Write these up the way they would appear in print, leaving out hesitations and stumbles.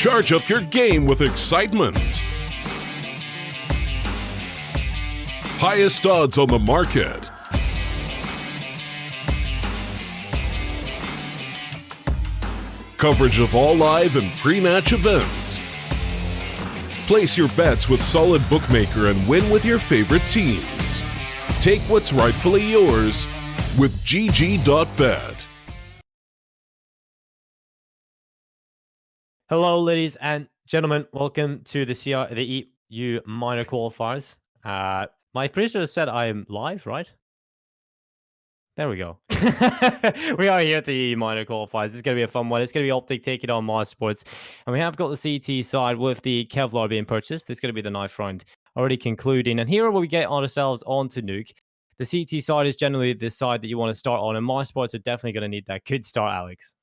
Charge up your game with excitement. Highest odds on the market. Coverage of all live and pre-match events. Place your bets with Solid Bookmaker and win with your favorite teams. Take what's rightfully yours with GG.bet. Hello, ladies and gentlemen. Welcome to the EU minor qualifiers. My producer said I'm live, right? There we go. We are here at the EU minor qualifiers. This is going to be a fun one. It's going to be Optic taking on mouz Sports. And we have got the CT side with the Kevlar being purchased. This is going to be the ninth round already concluding. And here we get ourselves onto Nuke. The CT side is generally the side that you want to start on. And mouz Sports are definitely going to need that good start, Alex.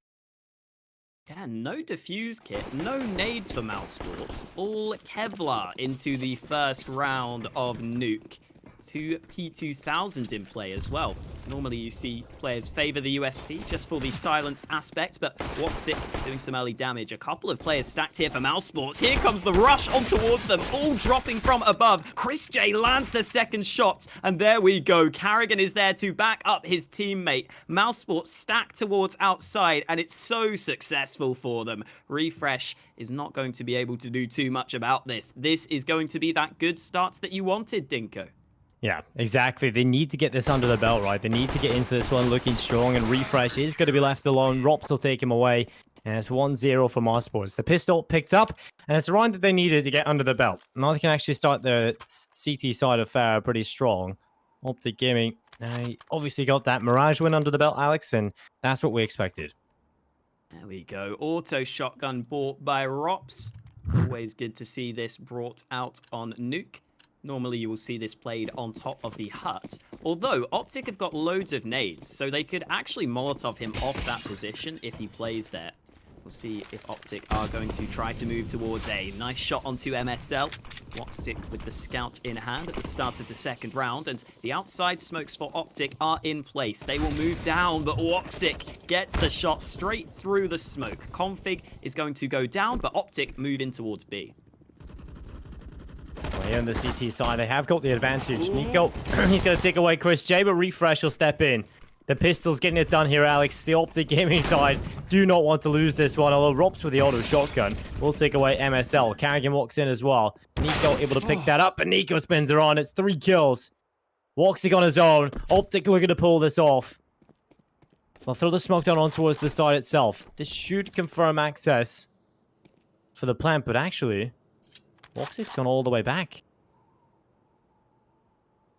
Yeah, no defuse kit, no nades for mouz Sports. All Kevlar into the first round of Nuke. 2 P2000s in play as well. Normally you see players favor the USP just for the silence aspect, but Optic doing some early damage. A couple of players stacked here for mouz Sports. Here comes the rush on towards them, all dropping from above. Chris J lands the second shot, and there we go. Carrigan is there to back up his teammate. mouz Sports stacked towards outside, and it's so successful for them. Refresh is not going to be able to do too much about this. This is going to be that good start that you wanted, Dinko. Yeah, exactly. They need to get this under the belt, right? They need to get into this one looking strong, and Refresh is going to be left alone. Rops will take him away, and it's 1-0 for mouz Sports. The pistol picked up, and it's a round that they needed to get under the belt. Now they can actually start the CT side of fair pretty strong. Optic Gaming obviously got that Mirage win under the belt, Alex, and that's what we expected. There we go. Auto shotgun bought by Rops. Always good to see this brought out on Nuke. Normally you will see this played on top of the hut. Although Optic have got loads of nades, so they could actually Molotov him off that position if he plays there. We'll see if Optic are going to try to move towards A. Nice shot onto MSL. Optic with the scout in hand at the start of the second round, and the outside smokes for Optic are in place. They will move down, but Optic gets the shot straight through the smoke. Config is going to go down, but Optic move in towards B. Well, here on the CT side, they have got the advantage. Nico, he's going to take away Chris J, but Refresh will step in. The pistol's getting it done here, Alex. The Optic Gaming side do not want to lose this one, although Rops with the auto shotgun will take away MSL. Carrigan walks in as well. Nico able to pick that up, and Nico spins her on. It's 3 kills. Woxic on his own. Optic looking to pull this off. They'll throw the smoke down on towards the side itself. This should confirm access for the plant, but actually Woxic's gone all the way back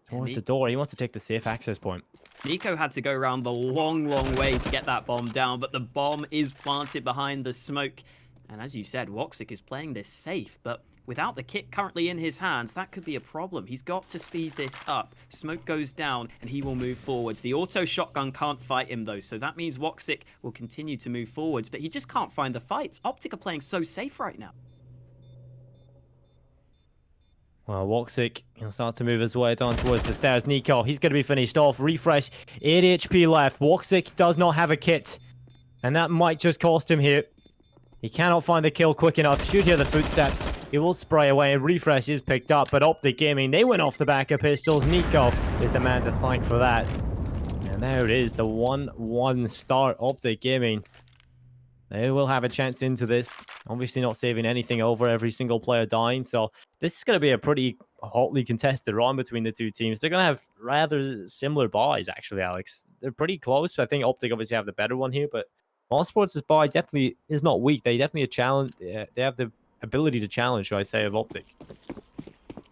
towards the door. He wants to take the safe access point. Nico had to go around the long way to get that bomb down, but the bomb is planted behind the smoke. And as you said, Woxic is playing this safe, but without the kit currently in his hands, that could be a problem. He's got to speed this up. Smoke goes down, and he will move forwards. The auto shotgun can't fight him, though, so that means Woxic will continue to move forwards, but he just can't find the fights. Optic are playing so safe right now. Well, Woxic, he'll start to move his way down towards the stairs. Nico, he's going to be finished off. Refresh, 8 HP left. Woxic does not have a kit, and that might just cost him here. He cannot find the kill quick enough. Should hear the footsteps. He will spray away, and Refresh is picked up, but Optic Gaming, they went off the back of pistols. Nico is the man to thank for that. And there it is, the 1-1 start. Optic Gaming, they will have a chance into this. Obviously not saving anything over every single player dying. So this is going to be a pretty hotly contested round between the two teams. They're going to have rather similar buys, actually, Alex. They're pretty close. I think Optic obviously have the better one here, but mouz Sports' buy definitely is not weak. They definitely they have the ability to challenge, should I say, of Optic.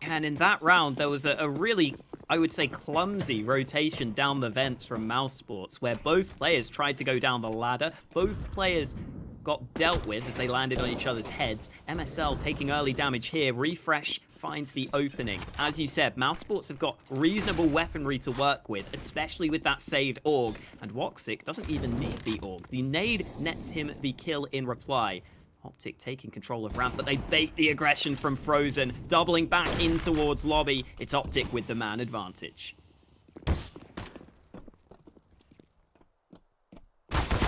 And in that round, there was a really, I would say, clumsy rotation down the vents from mouz Sports, where both players tried to go down the ladder. Both players got dealt with as they landed on each other's heads. MSL taking early damage here. Refresh finds the opening. As you said, mouz Sports have got reasonable weaponry to work with, especially with that saved AUG. And Woxic doesn't even need the AUG. The nade nets him the kill in reply. Optic taking control of ramp, but they bait the aggression from Frozen, doubling back in towards lobby. It's Optic with the man advantage.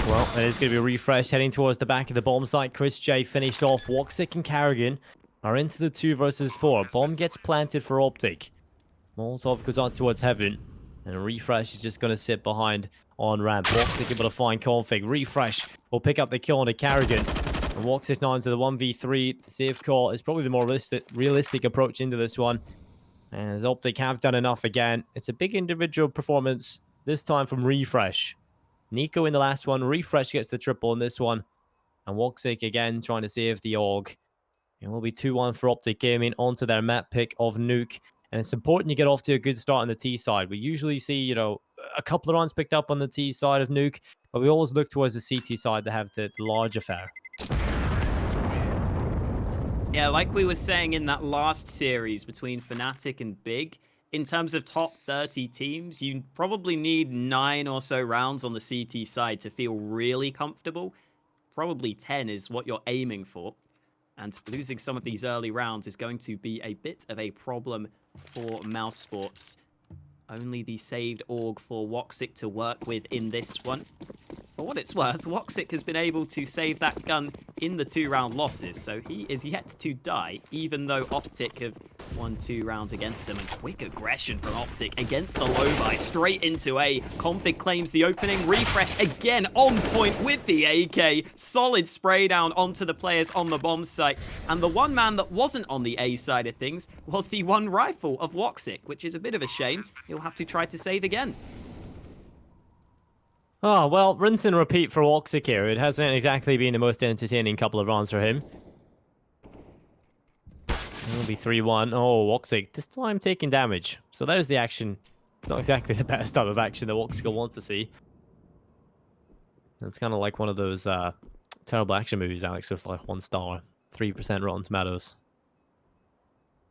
Well, it is going to be a refresh heading towards the back of the bomb site. Chris J finished off. Woxic and Carrigan are into the 2 versus 4. Bomb gets planted for Optic. Molotov goes on towards Heaven. And Refresh is just going to sit behind on ramp. Woxic able to find Config. Refresh will pick up the kill on the Carrigan. And Woxic now into the 1v3. The safe call is probably the more realistic approach into this one. As Optic have done enough again. It's a big individual performance, this time from Refresh. Nico in the last one. Refresh gets the triple in this one. And Woxic again trying to save the AUG. It will be 2-1 for Optic Gaming onto their map pick of Nuke. And it's important you get off to a good start on the T side. We usually see, you know, a couple of runs picked up on the T side of Nuke. But we always look towards the CT side to have the large affair. Yeah, like we were saying in that last series between Fnatic and Big, in terms of top 30 teams, you probably need 9 or so rounds on the CT side to feel really comfortable. Probably 10 is what you're aiming for. And losing some of these early rounds is going to be a bit of a problem for mouz Sports. Only the saved AUG for Woxic to work with in this one. For what it's worth, Woxic has been able to save that gun in the 2-round losses, so he is yet to die, even though Optic have won 2 rounds against them. And quick aggression from Optic against the low buy, straight into A. Config claims the opening. Refresh again on point with the AK. Solid spray down onto the players on the bomb site. And the one man that wasn't on the A side of things was the one rifle of Woxic, which is a bit of a shame. He'll have to try to save again. Oh, well, rinse and repeat for Woxic here. It hasn't exactly been the most entertaining couple of rounds for him. It'll be 3-1. Oh, Woxic, this time taking damage. So there's the action. It's not exactly the best type of action that Woxic wants to see. It's kind of like one of those terrible action movies, Alex, with like 1 star, 3% Rotten Tomatoes.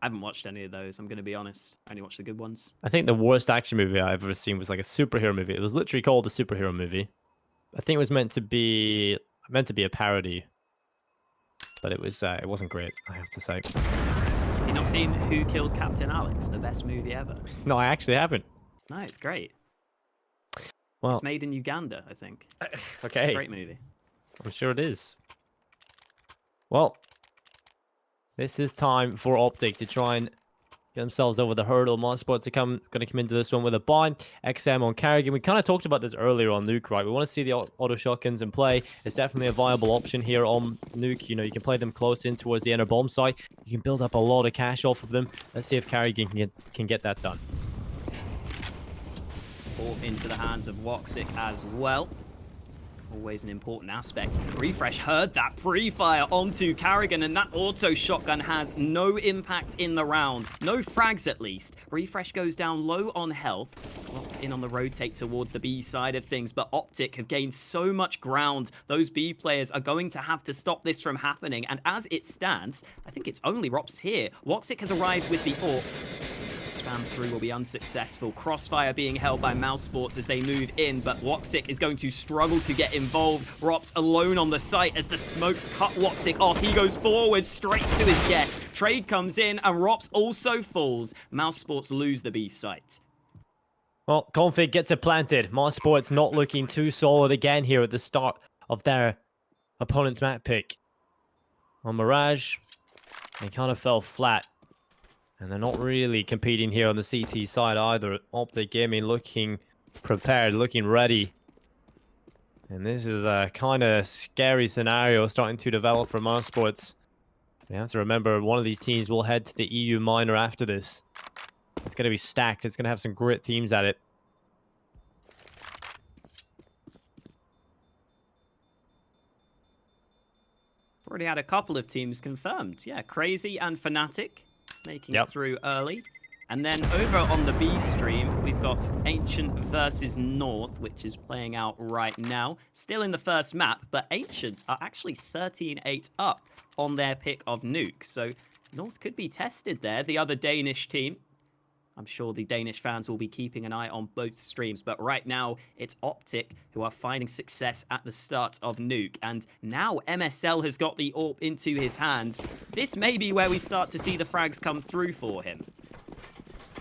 I haven't watched any of those, I'm going to be honest. I only watched the good ones. I think the worst action movie I've ever seen was like a superhero movie. It was literally called a superhero movie. I think it was meant to be a parody, but it wasn't great, I have to say. Have you not seen Who Killed Captain Alex, the best movie ever? No, I actually haven't. No, it's great. Well, it's made in Uganda, I think. Okay. Great movie. I'm sure it is. Well, this is time for Optic to try and get themselves over the hurdle. mouz Sports are going to come into this one with a buy. XM on Carrigan. We kind of talked about this earlier on Nuke, right? We want to see the auto shotguns in play. It's definitely a viable option here on Nuke. You know, you can play them close in towards the inner bomb site. You can build up a lot of cash off of them. Let's see if Carrigan can get that done. Ball into the hands of Woxic as well. Always an important aspect. Refresh heard that pre-fire onto Carrigan, and that auto shotgun has no impact in the round. No frags, at least. Refresh goes down low on health. Drops in on the rotate towards the B side of things, but Optic have gained so much ground. Those B players are going to have to stop this from happening, and as it stands, I think it's only Rops here. Woxic has arrived with the AUG. Spam through will be unsuccessful. Crossfire being held by mouz Sports as they move in, but Woxic is going to struggle to get involved. Rops alone on the site as the smokes cut Woxic off. He goes forward straight to his death. Trade comes in and Rops also falls. mouz Sports lose the B site. Well, Config gets it planted. mouz Sports not looking too solid again here at the start of their opponent's map pick. On Mirage, they kind of fell flat. And they're not really competing here on the CT side either. Optic Gaming looking prepared, looking ready. And this is a kind of scary scenario starting to develop for mouz Sports. You have to remember, one of these teams will head to the EU minor after this. It's going to be stacked. It's going to have some great teams at it. Already had a couple of teams confirmed. Yeah, Crazy and Fnatic making it through early. And then over on the B stream, we've got Ancient versus North, which is playing out right now. Still in the first map, but Ancient are actually 13-8 up on their pick of Nuke. So North could be tested there. The other Danish team, I'm sure the Danish fans will be keeping an eye on both streams, but right now it's Optic who are finding success at the start of Nuke, and now MSL has got the AWP into his hands. This may be where we start to see the frags come through for him.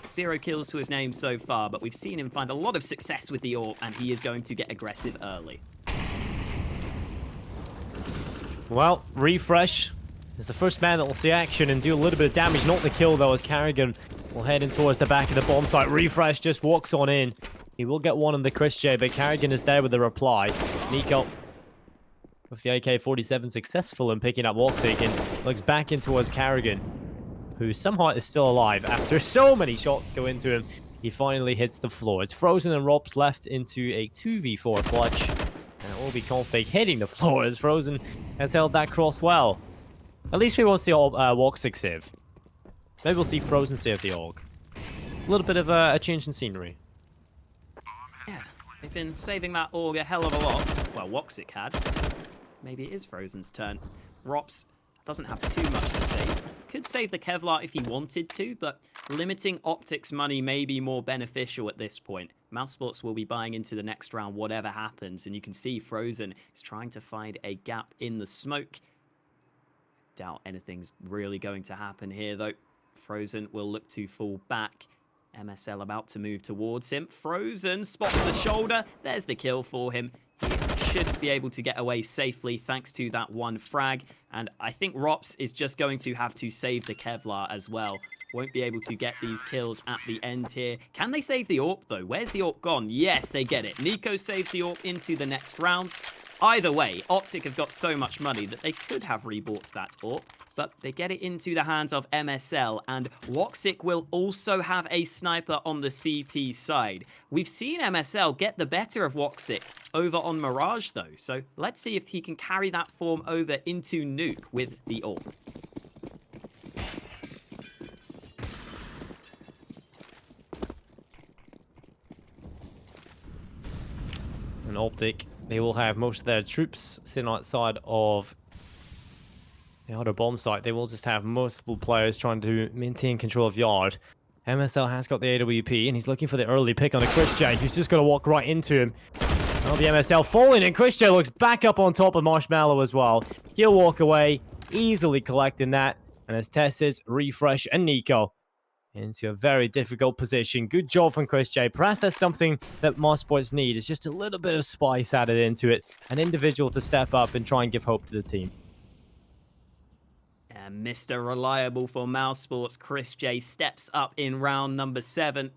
0 kills to his name so far, but we've seen him find a lot of success with the AWP, and he is going to get aggressive early. Well, Refresh is the first man that will see action and do a little bit of damage. Not the kill, though, as Carrigan will head in towards the back of the bomb site. Refresh just walks on in. He will get one on the Chris J, but Carrigan is there with the reply. Nico with the AK-47 successful in picking up Woxic and looks back in towards Carrigan, who somehow is still alive after so many shots go into him. He finally hits the floor. It's Frozen and Robs left into a 2v4 clutch. And it will be Config hitting the floor as Frozen has held that cross well. At least we won't see Woxic save. Maybe we'll see Frozen save the AUG. A little bit of a change in scenery. Yeah, they've been saving that AUG a hell of a lot. Well, Woxic had. Maybe it is Frozen's turn. Rops doesn't have too much to save. Could save the Kevlar if he wanted to, but limiting Optic's money may be more beneficial at this point. Mousesports will be buying into the next round whatever happens, and you can see Frozen is trying to find a gap in the smoke. Doubt anything's really going to happen here, though. Frozen will look to fall back. MSL about to move towards him. Frozen spots the shoulder. There's the kill for him. He should be able to get away safely thanks to that one frag. And I think Rops is just going to have to save the Kevlar as well. Won't be able to get these kills at the end here. Can they save the AWP, though? Where's the AWP gone? Yes, they get it. Nico saves the AWP into the next round. Either way, Optic have got so much money that they could have rebought that AWP, but they get it into the hands of MSL, and Woxic will also have a sniper on the CT side. We've seen MSL get the better of Woxic over on Mirage, though, so let's see if he can carry that form over into Nuke with the AWP. And Optic, they will have most of their troops sitting outside of the other bomb site. They will just have multiple players trying to maintain control of Yard. MSL has got the AWP, and he's looking for the early pick on the Chris J, who's just going to walk right into him. Now the MSL falling, and Chris J looks back up on top of Marshmallow as well. He'll walk away, easily collecting that. And as Tessis, Refresh, and Nico into a very difficult position. Good job from Chris J. Perhaps that's something that Mousesports need, is just a little bit of spice added into it. An individual to step up and try and give hope to the team. And Mr. Reliable for Mousesports, Chris J, steps up in round number 7.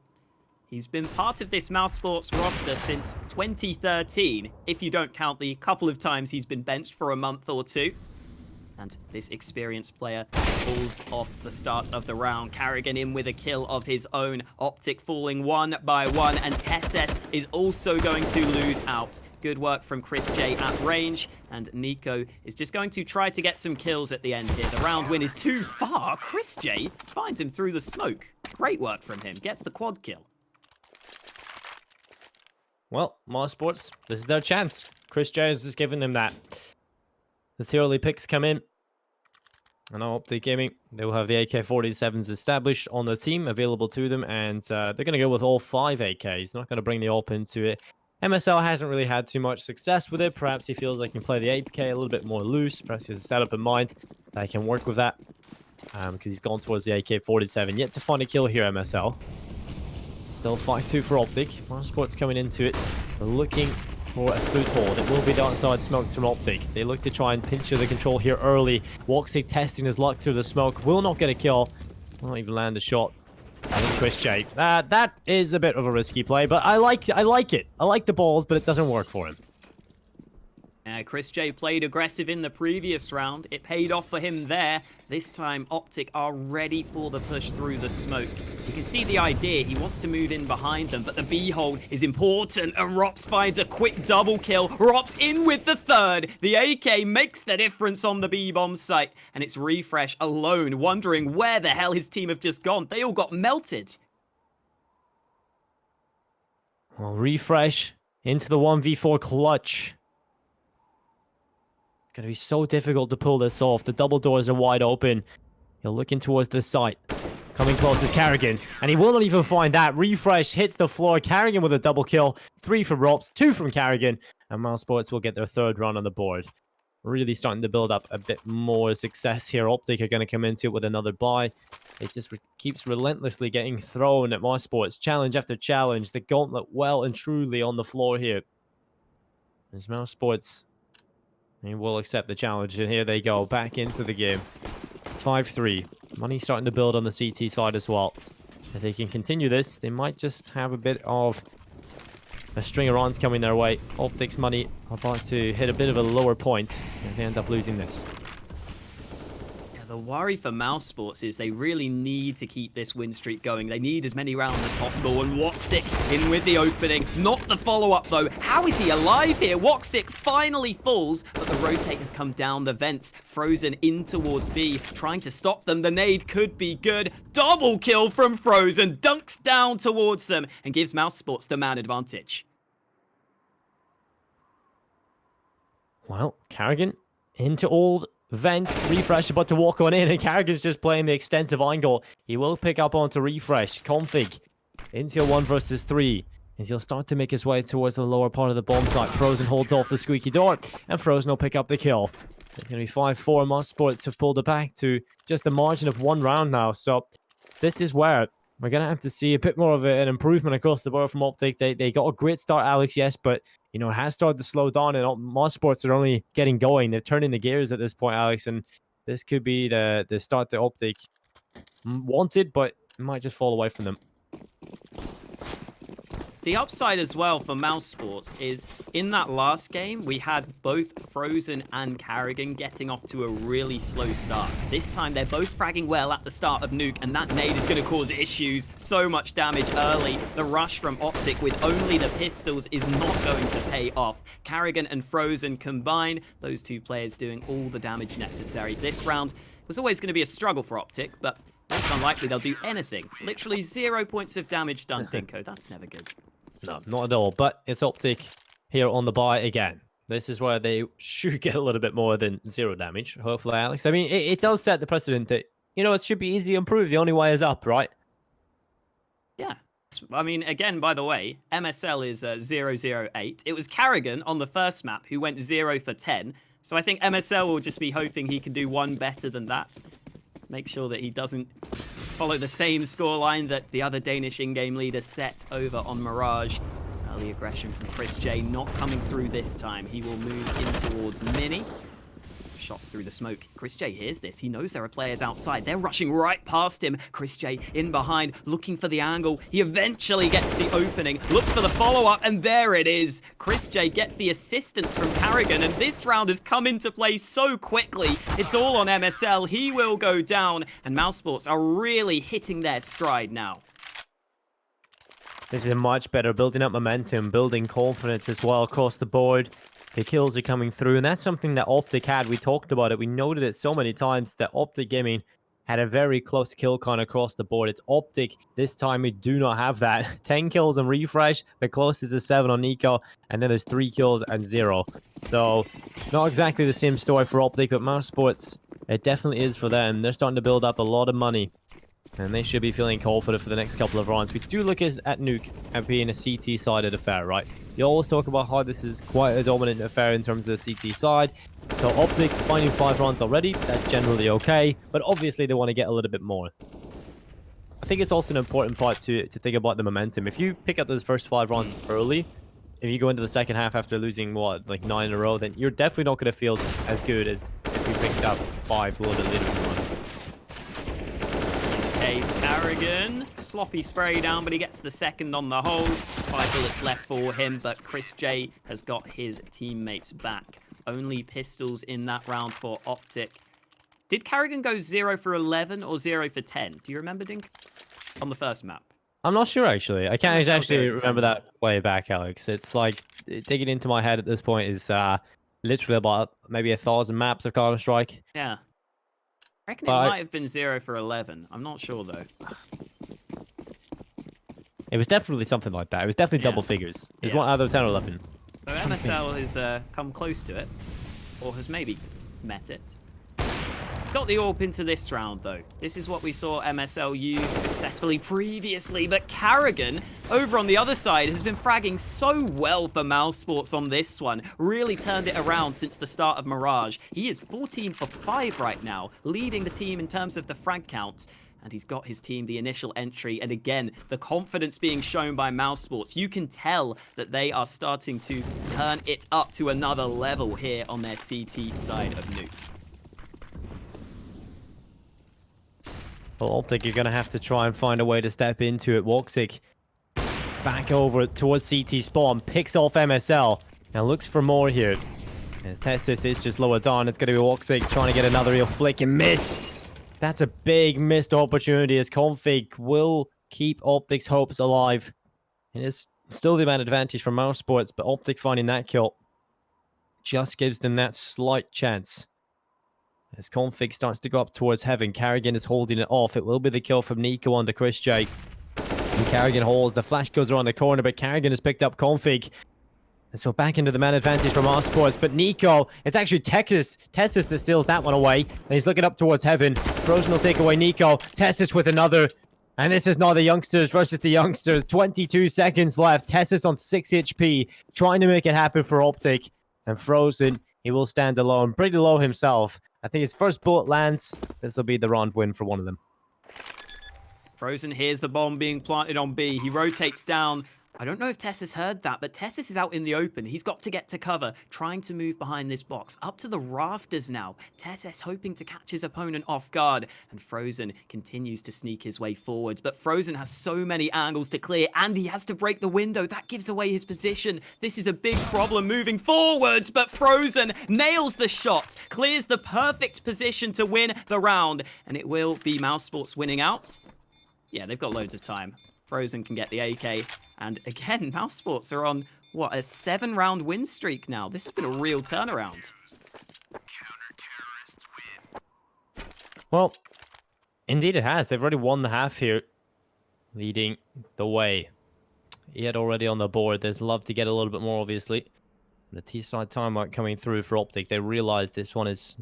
He's been part of this Mousesports roster since 2013, if you don't count the couple of times he's been benched for a month or two. And this experienced player pulls off the start of the round. Carrigan in with a kill of his own. Optic falling one by one. And Tesses is also going to lose out. Good work from Chris J at range. And Nico is just going to try to get some kills at the end here. The round win is too far. Chris J finds him through the smoke. Great work from him. Gets the quad kill. Well, Mousesports, this is their chance. Chris J has just given them that. The early picks come in. And now Optic Gaming, they will have the AK-47s established on the team, available to them, and they're going to go with all 5 AKs. Not going to bring the AWP into it. MSL hasn't really had too much success with it. Perhaps he feels like he can play the AK a little bit more loose. Perhaps he has a setup in mind that he can work with that, because he's gone towards the AK-47. Yet to find a kill here, MSL. Still 5-2 for Optic. Mousesports coming into it. They're looking for a foothold. It will be the outside smokes from Optic. They look to try and pinch the control here early. Woxic testing his luck through the smoke. Will not get a kill. Will not even land a shot. And Chris J. That is a bit of a risky play, but I like it. I like the balls, but it doesn't work for him. Chris J played aggressive in the previous round. It paid off for him there. This time, Optic are ready for the push through the smoke. You can see the idea. He wants to move in behind them, but the B-hold is important, and Rops finds a quick double kill. Rops in with the third. The AK makes the difference on the B-bomb site, and it's Refresh alone, wondering where the hell his team have just gone. They all got melted. Well, Refresh into the 1v4 clutch. It's going to be so difficult to pull this off. The double doors are wide open. He'll look in towards the site. Coming close is Carrigan, and he will not even find that. Refresh hits the floor. Carrigan with a double kill. 3 from Rops, 2 from Carrigan, and Mousesports will get their 3rd run on the board. Really starting to build up a bit more success here. Optic are going to come into it with another buy. It just keeps relentlessly getting thrown at Mousesports. Challenge after challenge. The gauntlet well and truly on the floor here. As Mousesports He will accept the challenge, and here they go, back into the game. 5-3. Money starting to build on the CT side as well. If they can continue this, they might just have a bit of a string of runs coming their way. Optic's money about to hit a bit of a lower point if they end up losing this. The worry for mouz Sports is they really need to keep this win streak going. They need as many rounds as possible, and Woxic in with the opening. Not the follow-up, though. How is he alive here? Woxic finally falls, but the rotate has come down the vents. Frozen in towards B, trying to stop them. The nade could be good. Double kill from Frozen. Dunks down towards them and gives mouz Sports the man advantage. Well, Karrigan into old Vent. Refresh about to walk on in, and Karrigan's just playing the extensive angle. He will pick up onto Refresh. Config into a 1 versus 3. As he'll start to make his way towards the lower part of the bomb site. Frozen holds off the squeaky door, and Frozen will pick up the kill. It's going to be 5-4. mouz Sports have pulled it back to just a margin of 1 round now. So this is where we're going to have to see a bit more of an improvement across the board from Optic. They got a great start, Alex, yes, but you know, it has started to slow down, and mouz Sports are only getting going. They're turning the gears at this point, Alex, and this could be the start that Optic wanted, but it might just fall away from them. The upside as well for mouz Sports is in that last game, we had both Frozen and Karrigan getting off to a really slow start. This time, they're both fragging well at the start of Nuke, and that nade is going to cause issues. So much damage early. The rush from Optic with only the pistols is not going to pay off. Karrigan and Frozen combined, those two players doing all the damage necessary. This round was always going to be a struggle for Optic, but it's unlikely they'll do anything. Literally 0 points of damage done, Dinko. That's never good. No, not at all. But it's Optic here on the buy again. This is where they should get a little bit more than 0 damage, hopefully, Alex. I mean, it does set the precedent that, you know, it should be easy to improve. The only way is up, right? Yeah. I mean, again, by the way, MSL is 008. It was Karrigan on the first map who went 0 for 10. So I think MSL will just be hoping he can do one better than that. Make sure that he doesn't follow the same scoreline that the other Danish in-game leader set over on Mirage. Early aggression from Chris J not coming through this time. He will move in towards Mini. Shots through the smoke. Chris J hears this. He knows there are players outside. They're rushing right past him. Chris J in behind, looking for the angle. He eventually gets the opening, looks for the follow-up, and there it is. Chris J gets the assistance from Karrigan, and this round has come into play so quickly. It's all on MSL. He will go down, and mouz Sports are really hitting their stride now. This is much better, building up momentum, building confidence as well across the board. The kills are coming through, and that's something that Optic had. We talked about it. We noted it so many times that Optic Gaming had a very close kill count across the board. It's Optic. This time, we do not have that. 10 kills on Refresh. The closest is 7 on Nico, and then there's 3 kills and 0. So, not exactly the same story for Optic, but mouz Sports, it definitely is for them. They're starting to build up a lot of money, and they should be feeling confident for the next couple of rounds. We do look at Nuke and being a CT-sided affair, right? You always talk about how this is quite a dominant affair in terms of the CT side. So Optic finding 5 rounds already, that's generally okay. But obviously they want to get a little bit more. I think it's also an important part to think about the momentum. If you pick up those first 5 rounds early, if you go into the second half after losing, what, like 9 in a row, then you're definitely not going to feel as good as if you picked up 5 a little bit later in the run. Case Karrigan, sloppy spray down, but he gets the second on the hold. 5 bullets left for him, but Chris J has got his teammates back. Only pistols in that round for Optic. Did Karrigan go 0 for 11 or 0 for 10? Do you remember, Dink? On the first map. I'm not sure, actually. I can't actually remember that way back, Alex. It's like, taking it into my head at this point is literally about maybe 1,000 maps of Counter-Strike. Yeah. I reckon it might have been 0 for 11. I'm not sure, though. It was definitely something like that. It was definitely double figures. It was 1 out of 10 or 11. So MSL has come close to it, or has maybe met it. Got the AWP into this round, though. This is what we saw MSL use successfully previously, but Karrigan, over on the other side, has been fragging so well for mouz Sports on this one. Really turned it around since the start of Mirage. He is 14 for 5 right now, leading the team in terms of the frag count. and he's got his team the initial entry. And again, the confidence being shown by mouz Sports. You can tell that they are starting to turn it up to another level here on their CT side of Nuke. Well, Optic, you're going to have to try and find a way to step into it. Woxic back over towards CT spawn, picks off MSL. Now looks for more here. As Testis is just lower down, it's going to be Woxic trying to get another real flick and miss. That's a big missed opportunity as Config will keep Optic's hopes alive. It is still the man advantage for mouz Sports, but Optic finding that kill just gives them that slight chance. As Config starts to go up towards Heaven, Carrigan is holding it off. It will be the kill from Nico onto Chris J. And Carrigan holds, the flash goes around the corner, but Carrigan has picked up Config. And so back into the man advantage from mouz Sports, but Nico, it's actually Tessis that steals that one away. And he's looking up towards Heaven. Frozen will take away Nico. Tessis with another. And this is now the youngsters versus the youngsters. 22 seconds left. Tessis on 6 HP, trying to make it happen for Optic. And Frozen, he will stand alone, pretty low himself. I think his first bullet lands. This will be the round win for one of them. Frozen hears the bomb being planted on B. He rotates down. I don't know if Tessis heard that, but Tessis is out in the open. He's got to get to cover, trying to move behind this box. Up to the rafters now. Tessis hoping to catch his opponent off guard. And Frozen continues to sneak his way forwards. But Frozen has so many angles to clear, and he has to break the window. That gives away his position. This is a big problem moving forwards, but Frozen nails the shot, clears the perfect position to win the round. And it will be mouz Sports winning out. Yeah, they've got loads of time. Frozen can get the AK. And again, mouz Sports are on, what, a 7-round win streak now. This has been a real turnaround. Well, indeed it has. They've already won the half here, leading the way. Yet already on the board. There's love to get a little bit more, obviously. The T-side timeout coming through for Optic. They realize this one is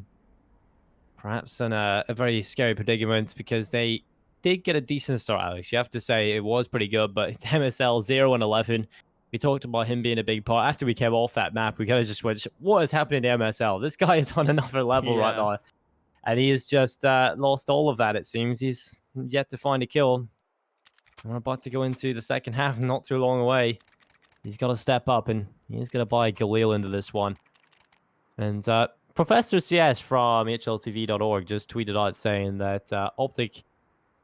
perhaps in a very scary predicament because they did get a decent start, Alex. You have to say it was pretty good, but MSL 0-11. We talked about him being a big part. After we came off that map, we kind of just went, what is happening to MSL? This guy is on another level right now. And he has just lost all of that, it seems. He's yet to find a kill. We're about to go into the second half, not too long away. He's got to step up, and he's going to buy Galil into this one. And Professor CS from HLTV.org just tweeted out saying that Optic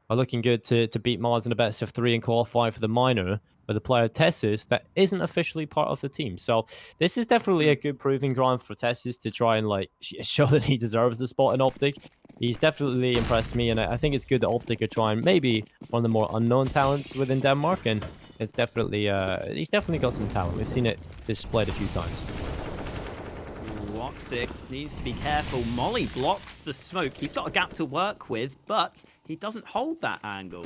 are looking good to beat mouz in the best of 3 and qualify for the minor with a player Tessis that isn't officially part of the team. So this is definitely a good proving ground for Tessis to try and like show that he deserves the spot in Optic. He's definitely impressed me, and I think it's good that Optic are trying maybe one of the more unknown talents within Denmark, and it's definitely he's definitely got some talent. We've seen it displayed a few times. Woxic needs to be careful. Molly blocks the smoke. He's got a gap to work with, but he doesn't hold that angle.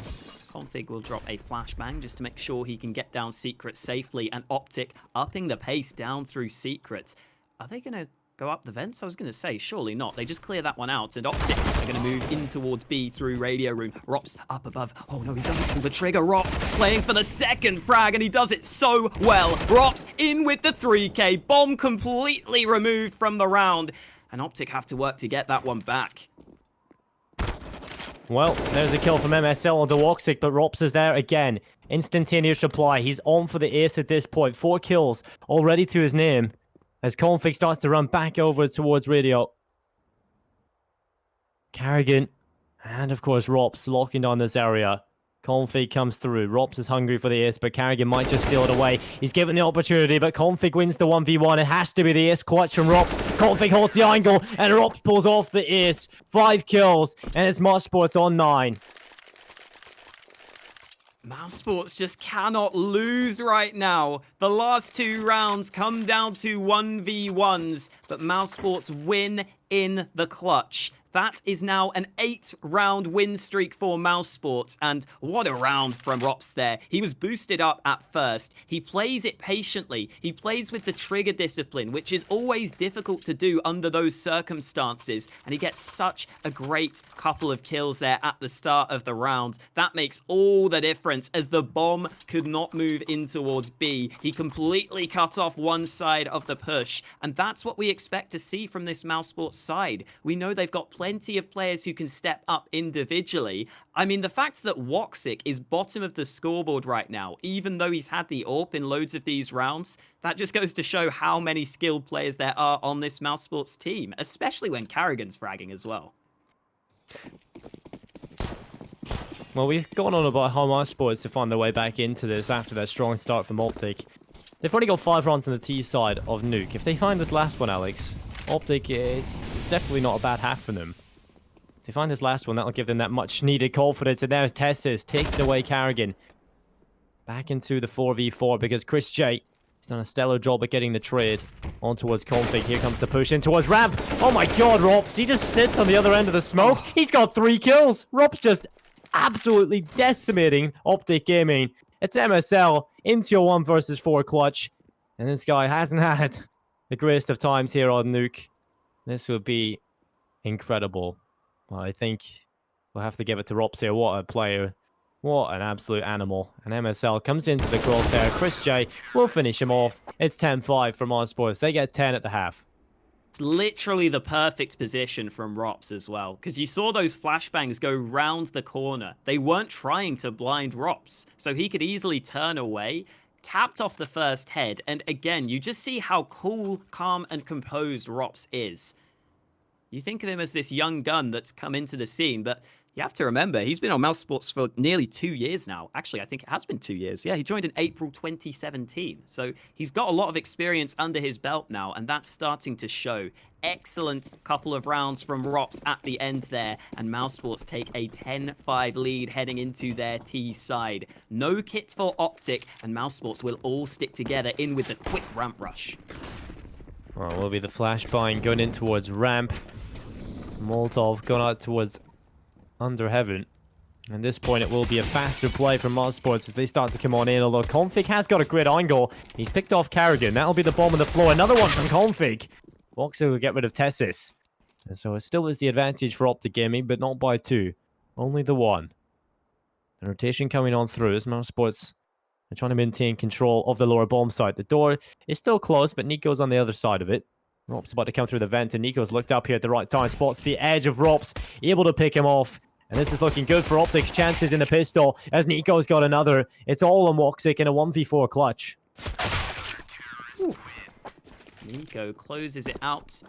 Config will drop a flashbang just to make sure he can get down Secret safely, and Optic upping the pace down through Secret. Are they going to go up the vents? I was going to say, surely not. They just clear that one out, and Optic are going to move in towards B through Radio Room. Rops up above. Oh no, he doesn't pull the trigger. Rops playing for the second frag, and he does it so well. Rops in with the 3K. Bomb completely removed from the round, and Optic have to work to get that one back. Well, there's a kill from MSL on the Woxic, but Rops is there again. Instantaneous reply. He's on for the ace at this point. 4 kills already to his name. As Config starts to run back over towards Radio. Carrigan. And of course, Rops locking down this area. Config comes through. Rops is hungry for the ace, but Carrigan might just steal it away. He's given the opportunity, but Config wins the 1v1. It has to be the ace clutch from Rops. Config holds the angle, and Rops pulls off the ace. 5 kills, and it's mouz Sports on 9. mouz Sports just cannot lose right now. The last 2 rounds come down to 1v1s, but mouz Sports win in the clutch. That is now an 8-round win streak for mouz Sports, and what a round from Rops there. He was boosted up at first. He plays it patiently. He plays with the trigger discipline, which is always difficult to do under those circumstances, and he gets such a great couple of kills there at the start of the round. That makes all the difference, as the bomb could not move in towards B. He completely cut off one side of the push, and that's what we expect to see from this mouz Sports side. We know they've got plenty of players who can step up individually. I mean, the fact that Woxic is bottom of the scoreboard right now, even though he's had the AWP in loads of these rounds, that just goes to show how many skilled players there are on this mousesports team, especially when Carrigan's fragging as well. Well, we've gone on about how mousesports to find their way back into this after their strong start from Optic. They've already got 5 rounds on the T side of Nuke. If they find this last one, Alex, Optic is definitely not a bad half for them. If they find this last one, that'll give them that much needed confidence. And there's Tessis taking away Carrigan. Back into the 4v4 because Chris J has done a stellar job at getting the trade on towards Config. Here comes the push in towards Ramp. Oh my god, Rops, he just sits on the other end of the smoke. He's got 3 kills. Rops just absolutely decimating Optic Gaming. It's MSL into your 1 versus 4 clutch. And this guy hasn't had the greatest of times here on Nuke. This would be incredible. Well, I think we'll have to give it to Rops here. What a player. What an absolute animal. And MSL comes into the crosshair. Chris J will finish him off. It's 10-5 for mousesports. They get 10 at the half. It's literally the perfect position from Rops as well, because you saw those flashbangs go round the corner. They weren't trying to blind Rops, so he could easily turn away, tapped off the first head, and again, you just see how cool, calm, and composed Rops is. You think of him as this young gun that's come into the scene, but you have to remember, he's been on mousesports for nearly 2 years now. Actually, I think it has been 2 years. Yeah, he joined in April 2017. So he's got a lot of experience under his belt now, and that's starting to show. Excellent couple of rounds from Rops at the end there, and mousesports take a 10-5 lead heading into their T side. No kit for Optic, and mousesports will all stick together in with the quick ramp rush. Well, will be the flashbang going in towards ramp. Molotov going out towards under heaven. At this point, it will be a faster play from mousesports as they start to come on in, although Config has got a great angle. He's picked off Carrigan. That'll be the bomb on the floor. Another one from Config. Boxer will get rid of Tessis. And so it still is the advantage for Optic Gaming, but not by 2. Only the 1. The rotation coming on through as mousesports are trying to maintain control of the lower bomb site. The door is still closed, but Nico's on the other side of it. Rop's about to come through the vent, and Nico's looked up here at the right time, spots the edge of Rops, able to pick him off. And this is looking good for Optic's chances in the pistol, as Nico's got another. It's all on Woxic in a 1v4 clutch. Ooh. Nico closes it out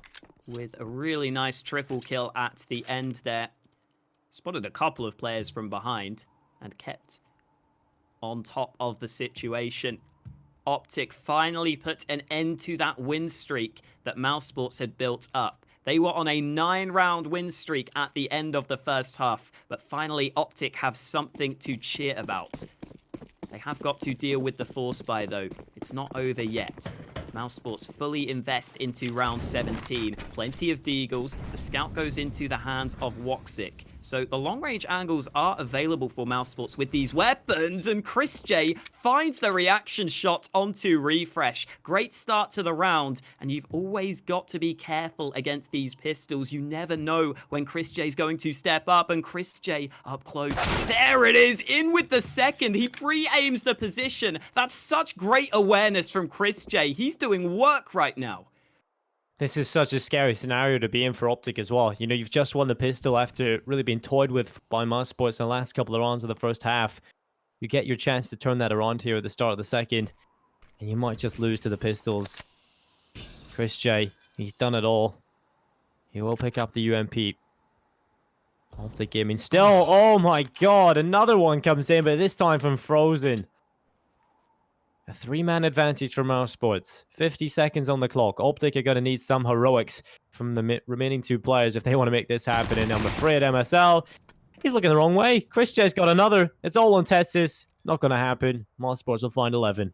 with a really nice triple kill at the end there. Spotted a couple of players from behind and kept on top of the situation. Optic finally put an end to that win streak that mousesports had built up. They were on a 9-round win streak at the end of the first half, but finally Optic have something to cheer about. They have got to deal with the force buy though. It's not over yet. mousesports fully invest into round 17. Plenty of deagles. The scout goes into the hands of Woxic. So the long-range angles are available for mousesports with these weapons, and Chris J finds the reaction shot onto Refresh. Great start to the round, and you've always got to be careful against these pistols. You never know when Chris J's going to step up, and Chris J up close. There it is, in with the second. He pre-aims the position. That's such great awareness from Chris J. He's doing work right now. This is such a scary scenario to be in for Optic as well. You know, you've just won the pistol after really being toyed with by mousesports in the last couple of rounds of the first half. You get your chance to turn that around here at the start of the second, and you might just lose to the pistols. Chris J, he's done it all. He will pick up the UMP. Optic Gaming still. Oh my god, another one comes in, but this time from Frozen. A 3-man advantage for mousesports. 50 seconds on the clock. Optic are going to need some heroics from the remaining 2 players if they want to make this happen. And I'm afraid MSL, he's looking the wrong way. Chris J's got another. It's all on Testis. Not going to happen. mousesports will find 11.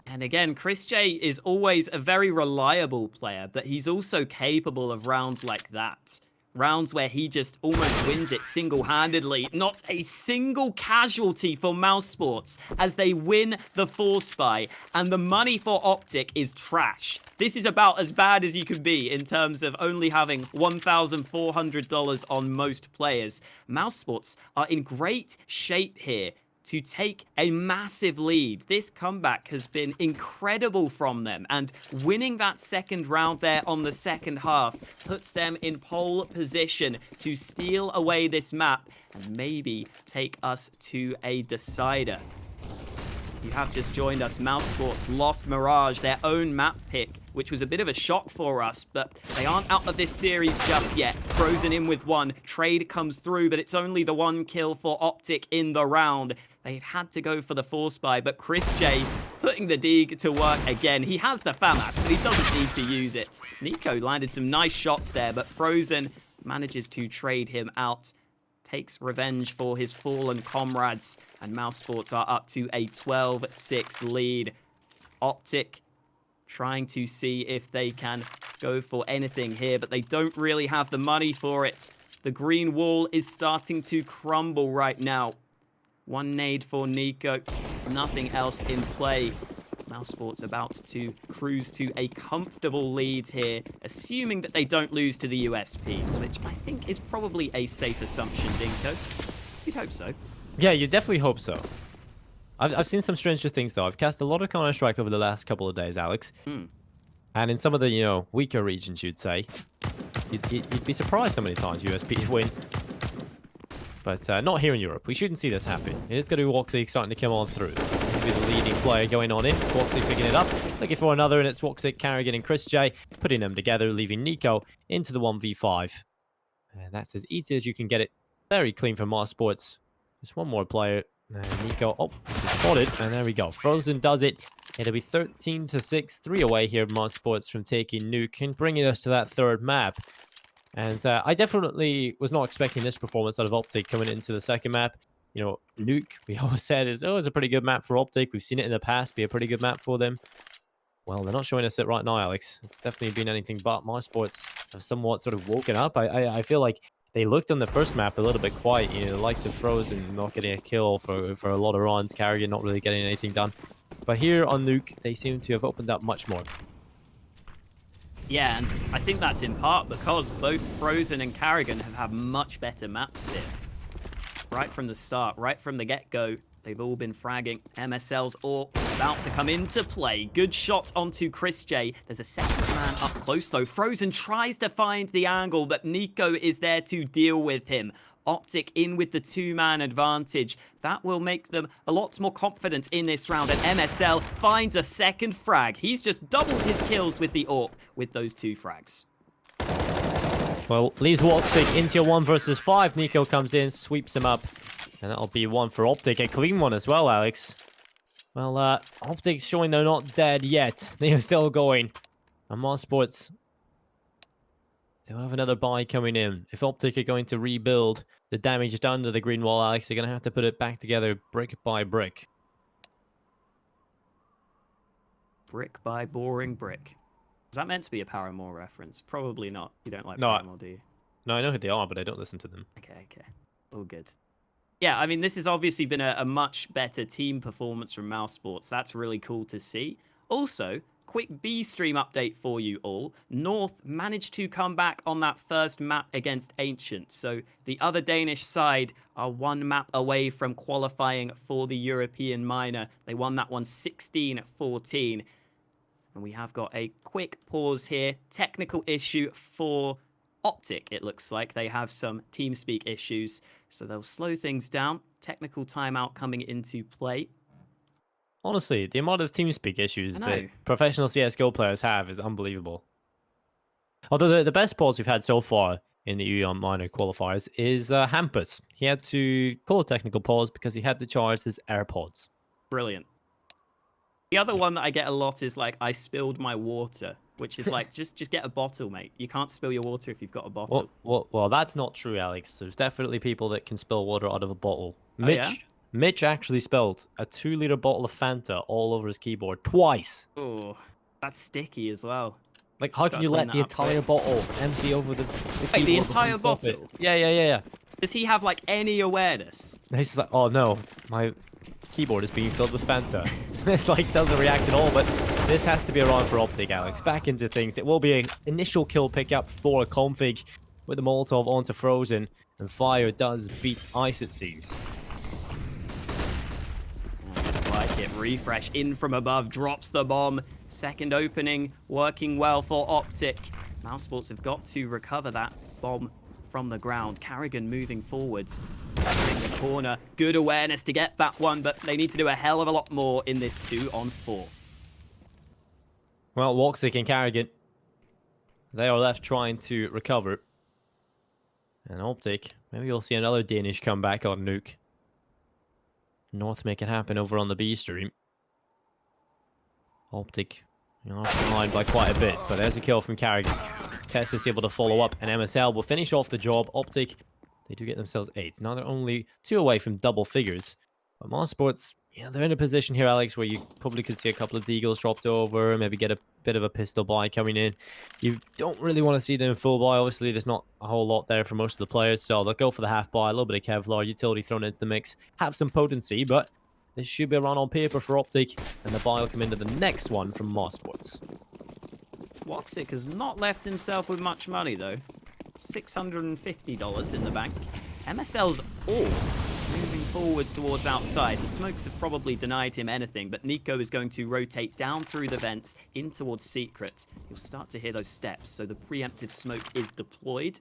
And again, Chris J is always a very reliable player, but he's also capable of rounds like that. Rounds where he just almost wins it single-handedly. Not a single casualty for mousesports as they win the force buy. And the money for Optic is trash. This is about as bad as you could be in terms of only having $1,400 on most players. Mousesports are in great shape here. to take a massive lead. This comeback has been incredible from them, and winning that second round there on the second half puts them in pole position to steal away this map and maybe take us to a decider. You have just joined us. mousesports lost Mirage, their own map pick, which was a bit of a shock for us, but they aren't out of this series just yet. Frozen in with one. Trade comes through, but it's only the one kill for Optic in the round. They've had to go for the force buy, but Chris J putting the dig to work again. He has the FAMAS, but he doesn't need to use it. Nico landed some nice shots there, but Frozen manages to trade him out. Takes revenge for his fallen comrades, and mousesports are up to a 12-6 lead. Optic trying to see if they can go for anything here, but they don't really have the money for it. The green wall is starting to crumble right now. One nade for Nico, nothing else in play. mousesports about to cruise to a comfortable lead here, assuming that they don't lose to the USPs, which I think is probably a safe assumption, Dinko. You'd hope so. Yeah, you definitely hope so. I've seen some stranger things, though. I've cast a lot of Counter-Strike over the last couple of days, Alex. And in some of the, weaker regions, you'd say, you'd be surprised how many times USPs win. But not here in Europe. We shouldn't see this happen. It is going to be Woxic starting to come on through. Be the leading player going on in. Woxic picking it up. Looking for another, and it's Woxic, Carrigan, and Chris J putting them together, leaving Nico into the 1v5. And that's as easy as you can get it. Very clean from mousesports. Just one more player. And Nico, this is spotted, and there we go. Frozen does it. It'll be 13-6, 3 away here, mousesports from taking Nuke and bringing us to that third map. And I definitely was not expecting this performance out of Optic coming into the second map. Nuke, we always said, is a pretty good map for Optic. We've seen it in the past be a pretty good map for them. Well, they're not showing us it right now, Alex. It's definitely been anything but. mousesports have somewhat sort of woken up. I feel like they looked on the first map a little bit quiet. The likes of Frozen not getting a kill for a lot of runs. Carrigan not really getting anything done. But here on Nuke, they seem to have opened up much more. Yeah, and I think that's in part because both Frozen and Carrigan have had much better maps here. Right from the start, right from the get-go, they've all been fragging. MSL's all about to come into play. Good shot onto Chris J. There's a second man up close, though. Frozen tries to find the angle, but Nico is there to deal with him. Optic in with the two-man advantage. That will make them a lot more confident in this round. And MSL finds a second frag. He's just doubled his kills with the AWP with those 2 frags. Well, leaves Woxic into a 1 versus 5. Nico comes in, sweeps him up. And that'll be one for Optic. A clean one as well, Alex. Well, Optic's showing they're not dead yet. They are still going. And mousesports, they'll have another buy coming in. If Optic are going to rebuild the damage done to the green wall, Alex, they're going to have to put it back together brick by brick. Brick by boring brick. Is that meant to be a Paramore reference? Probably not. You don't like Paramore, do you? No, I know who they are, but I don't listen to them. Okay. All good. Yeah, I mean, this has obviously been a much better team performance from mousesports. That's really cool to see. Also, quick B stream update for you all. North managed to come back on that first map against Ancient. So the other Danish side are 1 map away from qualifying for the European minor. They won that one 16-14. And we have got a quick pause here. Technical issue for Optic, it looks like. They have some TeamSpeak issues, so they'll slow things down. Technical timeout coming into play. Honestly, the amount of TeamSpeak issues that professional CSGO players have is unbelievable. Although the best pause we've had so far in the EU minor qualifiers is Hampus. He had to call a technical pause because he had to charge his AirPods. Brilliant. The other one that I get a lot is like, I spilled my water, which is like, just get a bottle, mate. You can't spill your water if you've got a bottle. Well, that's not true, Alex. There's definitely people that can spill water out of a bottle. Oh, yeah? Mitch actually spilled a 2-liter bottle of Fanta all over his keyboard twice. Oh, that's sticky as well. Like, how can you let the entire bottle empty over the keyboard? Wait, the entire bottle? Yeah. Does he have like any awareness? And he's just like, oh no, my keyboard is being filled with Fanta. It's like, doesn't react at all, but this has to be a round for Optic, Alex. Back into things. It will be an initial kill pickup for a config with the Molotov onto Frozen, and Fire does beat Ice, it seems. kit. Refresh in from above, drops the bomb. Second opening, working well for Optic. mousesports have got to recover that bomb from the ground. Carrigan moving forwards. In the corner, good awareness to get that one, but they need to do a hell of a lot more in this 2-on-4. Well, Woxic and Carrigan, they are left trying to recover. And Optic, maybe you'll see another Danish comeback on Nuke. North make it happen over on the B stream. Optic, behind by quite a bit, but there's a kill from Carrigan. Tess is able to follow up, and MSL will finish off the job. Optic, they do get themselves 8. Now they're only 2 away from double figures. But mousesports, yeah, they're in a position here, Alex, where you probably could see a couple of deagles dropped over, maybe get a bit of a pistol buy coming in. You don't really want to see them in full buy. Obviously, there's not a whole lot there for most of the players, so they'll go for the half buy, a little bit of Kevlar, utility thrown into the mix, have some potency, but this should be a run on paper for Optic, and the buy will come into the next one from mousesports. Woxic has not left himself with much money, though. $650 in the bank. MSL's all moving forwards towards outside. The smokes have probably denied him anything, but Nico is going to rotate down through the vents in towards Secret. You'll start to hear those steps, so the preemptive smoke is deployed.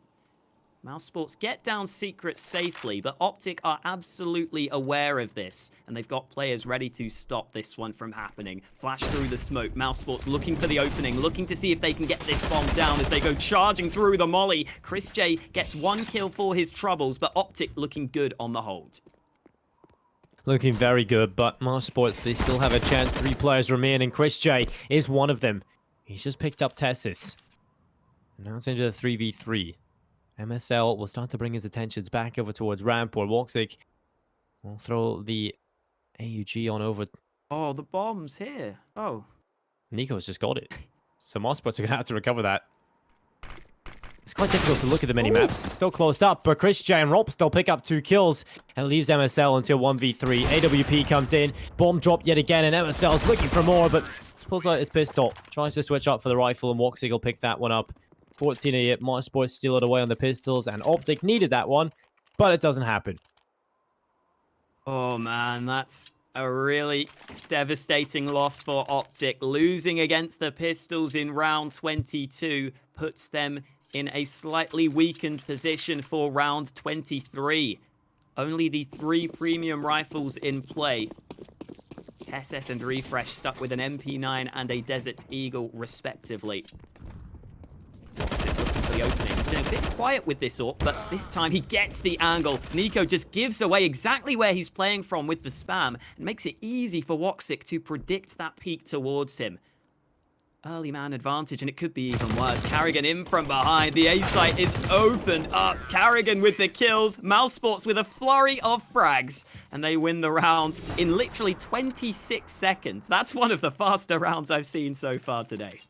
mousesports get down Secret safely, but Optic are absolutely aware of this, and they've got players ready to stop this one from happening. Flash through the smoke. mousesports looking for the opening, looking to see if they can get this bomb down as they go charging through the molly. Chris J gets 1 kill for his troubles, but Optic looking good on the hold. Looking very good, but mousesports, they still have a chance. 3 players remain, and Chris J is one of them. He's just picked up Tessis. Now it's into the 3v3. MSL will start to bring his attentions back over towards ramp, or Woxic will throw the AUG on over. Oh, the bomb's here. Oh. Nico's just got it. So mousesports are going to have to recover that. It's quite difficult to look at the mini-maps. So close up, but Chris J and Rob still pick up 2 kills and leaves MSL until 1v3. AWP comes in, bomb drop yet again, and MSL's looking for more, but pulls out his pistol. Tries to switch up for the rifle, and Woxic will pick that one up. 14-8, mousesports steal it away on the pistols, and Optic needed that one, but it doesn't happen. Oh man, that's a really devastating loss for Optic. Losing against the pistols in round 22 puts them in a slightly weakened position for round 23. Only the 3 premium rifles in play. Tessis and Refresh stuck with an MP9 and a Desert Eagle, respectively. Woxic looking for the opening. He's been a bit quiet with this AWP, but this time he gets the angle. Nico just gives away exactly where he's playing from with the spam and makes it easy for Woxic to predict that peek towards him. Early man advantage, and it could be even worse. Carrigan in from behind. The A site is opened up. Carrigan with the kills. mousesports with a flurry of frags, and they win the round in literally 26 seconds. That's one of the faster rounds I've seen so far today.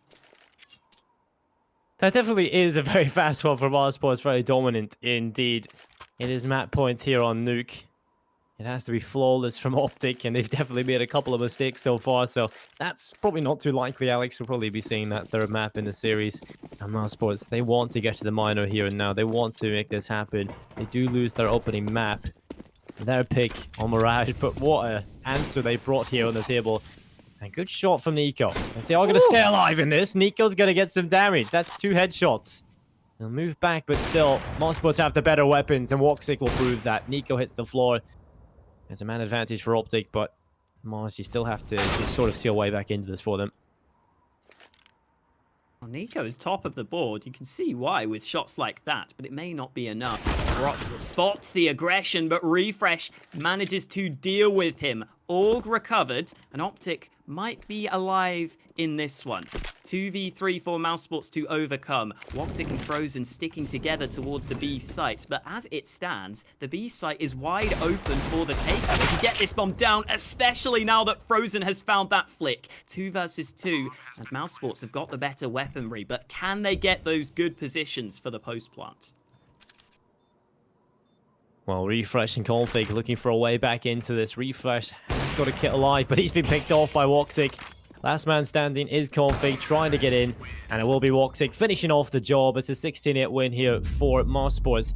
That definitely is a very fast one for mousesports, very dominant indeed. It is map point here on Nuke. It has to be flawless from Optic, and they've definitely made a couple of mistakes so far, so that's probably not too likely. Alex will probably be seeing that 3rd map in the series. And mousesports, they want to get to the minor here and now. They want to make this happen. They do lose their opening map, their pick on Mirage, but what an answer they brought here on the table. And good shot from Nico. If they are going to stay alive in this, Nico's going to get some damage. That's 2 headshots. They'll move back, but still, mousesports have the better weapons, and Woxic will prove that. Nico hits the floor. There's a man advantage for Optic, but Mars, you still have to just sort of see a way back into this for them. Well, Nico is top of the board. You can see why with shots like that, but it may not be enough. Rox spots the aggression, but Refresh manages to deal with him. Org recovered, and Optic might be alive in this one. 2v3 for mousesports to overcome. Woxic and Frozen sticking together towards the B site, but as it stands, the B site is wide open for the takeout. They can get this bomb down, especially now that Frozen has found that flick. 2 versus 2, and mousesports have got the better weaponry, but can they get those good positions for the post plant? Well, Refresh and Config looking for a way back into this. Refresh has got a kit alive, but he's been picked off by Woxic. Last man standing is Config, trying to get in, and it will be Woxic finishing off the job. It's a 16-8 win here for mousesports.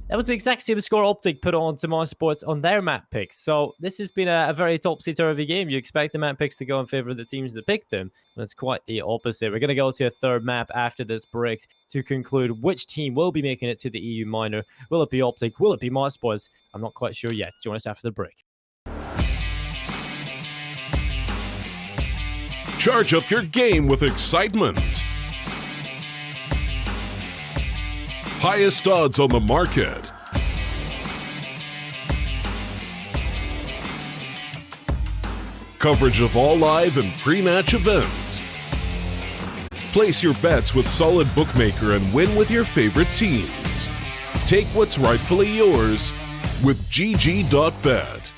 That was the exact same score Optic put on to mouz sports on their map picks. So this has been a very topsy-turvy game. You expect the map picks to go in favor of the teams that picked them, but it's quite the opposite. We're going to go to a third map after this break to conclude which team will be making it to the EU minor. Will it be Optic? Will it be mouz sports? I'm not quite sure yet. Join us after the break. Charge up your game with excitement. Highest odds on the market. Coverage of all live and pre-match events. Place your bets with Solid Bookmaker and win with your favorite teams. Take what's rightfully yours with GG.bet.